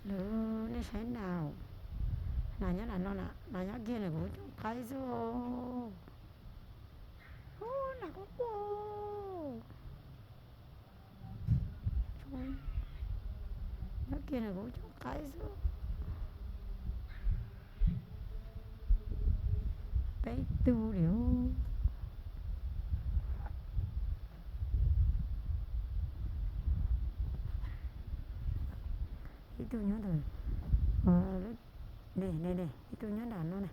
lỡ nó sẽ nào là nhớ là nó là nhớ kia là cũng cái rồi là có cô nhớ kia là cũng cái rồi bé tu điệu tôi nhớ rồi đây tôi nhớ là nó này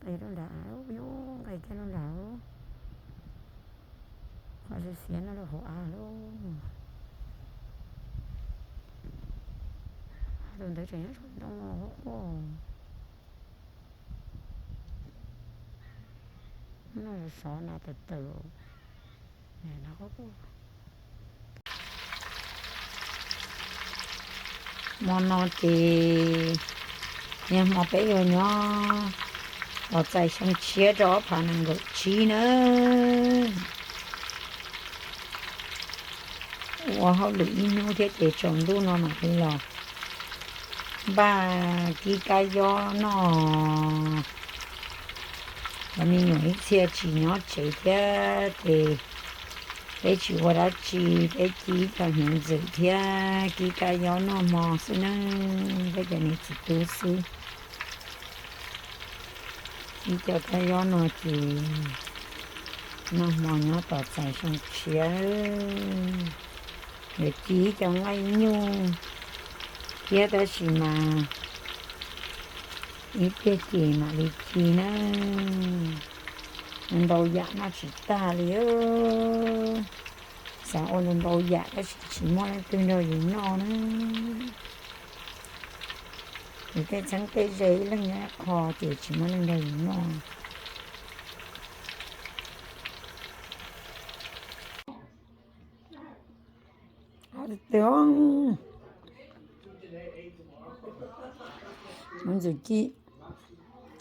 cái nó đảo vô cái nó đảo và sẽ xé nó là hộ luôn tôi thấy trẻ nó là sợ là từ từ này nó có món nó thì nhưng mà bây giờ nó ở tại xong chia cho phải năng gạo chi nữa và họ lụy nó thế để trồng đu nó mà cái lò ba cái gió nó và mình nói xe chỉ nó chạy theo thì để chỉ qua đó chỉ để chỉ cho hiện dự theo cái gió nó mò xí nó bây giờ này chỉ tu xí chỉ cho cái gió nó thì nó mò nó tỏ chạy xong chia để chỉ cho ngay nhu kia đó chỉ mà ít cái gì mà đi chi nó đầu dạ nó chỉ ta liêu sao lên đầu dạ nó chỉ mua từ nơi gì nó thì cái trắng cái giấy là nhá kho thì chỉ mua lên đây nó tướng muốn gì chi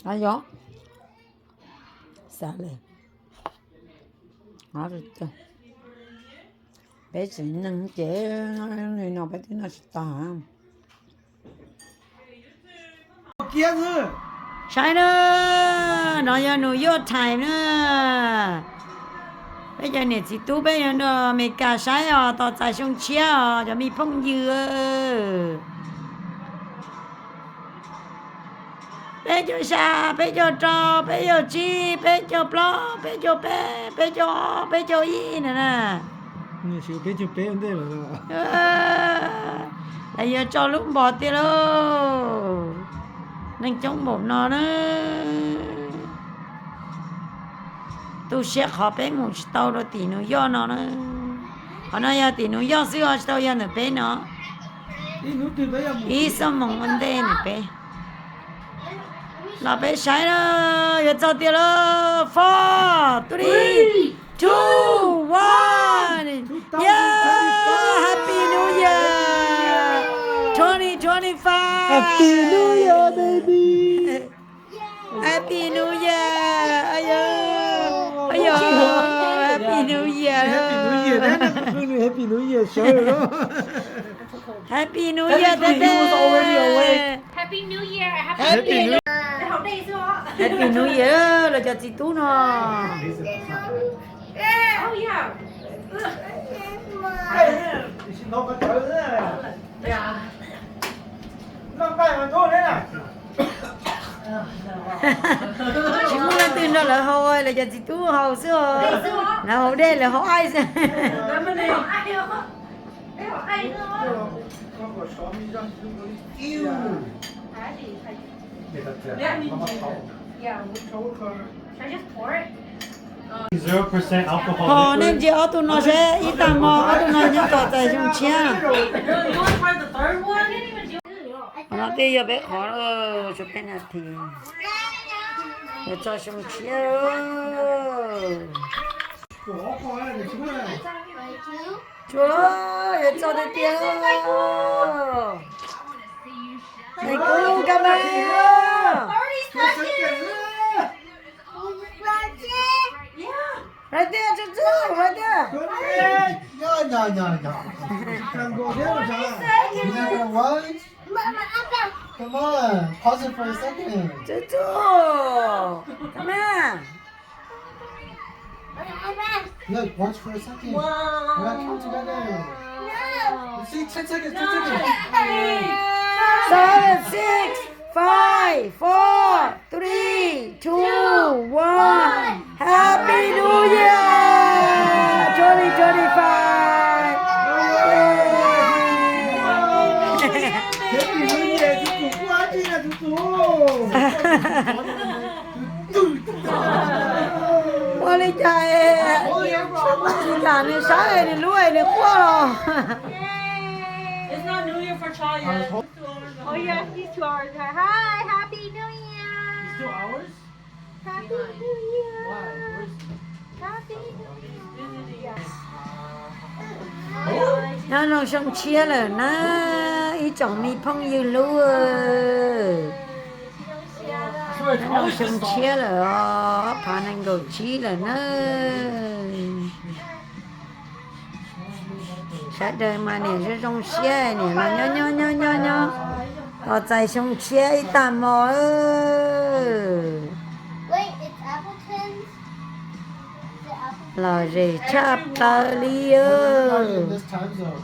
ai đó sao lên rồi chưa bé chỉ nâng chế người nào bé thì nó sẽ tả kia nữa sai nữa nó giờ nó vô time nữa bây giờ này chỉ tu bây giờ nó mình cả sai à tao tại xong chia à cho mình phong dừa bây giờ sa bây giờ trò bây giờ chi bây giờ plo bây giờ bé bây giờ y nè nè như chụp bé vấn đề là bây giờ cho lúc bỏ tiền luôn nên chống một nó đó tôi sẽ khó bé ngủ tao rồi thì nó do nó nữa họ nói giờ thì nó do xưa tao giờ nó bé nó ý sao mong vấn đề nó bé là bé sai đó giờ cho tiền rồi 4 3 2 1 yeah happy new year 2025 Happy New Year baby happy new year ayo happy new year Happy New Year đấy Happy New Year sure đó happy new year Happy New Year already away Happy New Year. Happy New Year Học đây chưa? happy new year là cho chị tú nó Oh yeah. nó có trời nữa Yeah. nó bay mà thôi đấy này chị muốn lên tin đó là hồi là cho chị tú hồi xưa là hồi đây là hồi ai sẽ Đây học ai nữa? Đây học ai nữa? nó có xóm đi ra yêu Yeah. I just pour it. 0% alcohol. họ nên chị ở tụi nó sẽ ít tầm mò ở tụi nó những tỏ tài trong chia You want to try the third one? nó bây giờ bé khó rồi chụp cái này thì để cho trong chia của con này để chúng này chúa ơi để cho tôi tiêu này cũng cảm ơn Right there, Tutu, right there. Good man. No. Come go there, John. You're not gonna watch? Come on, pause it for a second. Tutu, come here. Look, watch for a second. We're gonna count together. See, 10 seconds, 10 seconds. 7, 6, 5, 4, 3, 2, 1. Happy New Year 2025. Happy New Year, Tutu. Quá chi là Tutu. 我理解，你讲的啥呀？你路哎，你过了。 It's not New Year for Chaya. Oh yeah, he's 2 hours ahead. Hi, Happy New Year. 2 hours? Happy New Year. Why? Where's Happy New Year. 那侬生气了呢？一种你朋友路啊。 nó sung chia rồi phá năng đồ chi là nó sát đời mà nè sẽ sung chia nè là nhó ở tại sung chia ít tạm mò Wait, it's Appleton's? Is it Appleton? là gì chắp tờ li Party in this time zone.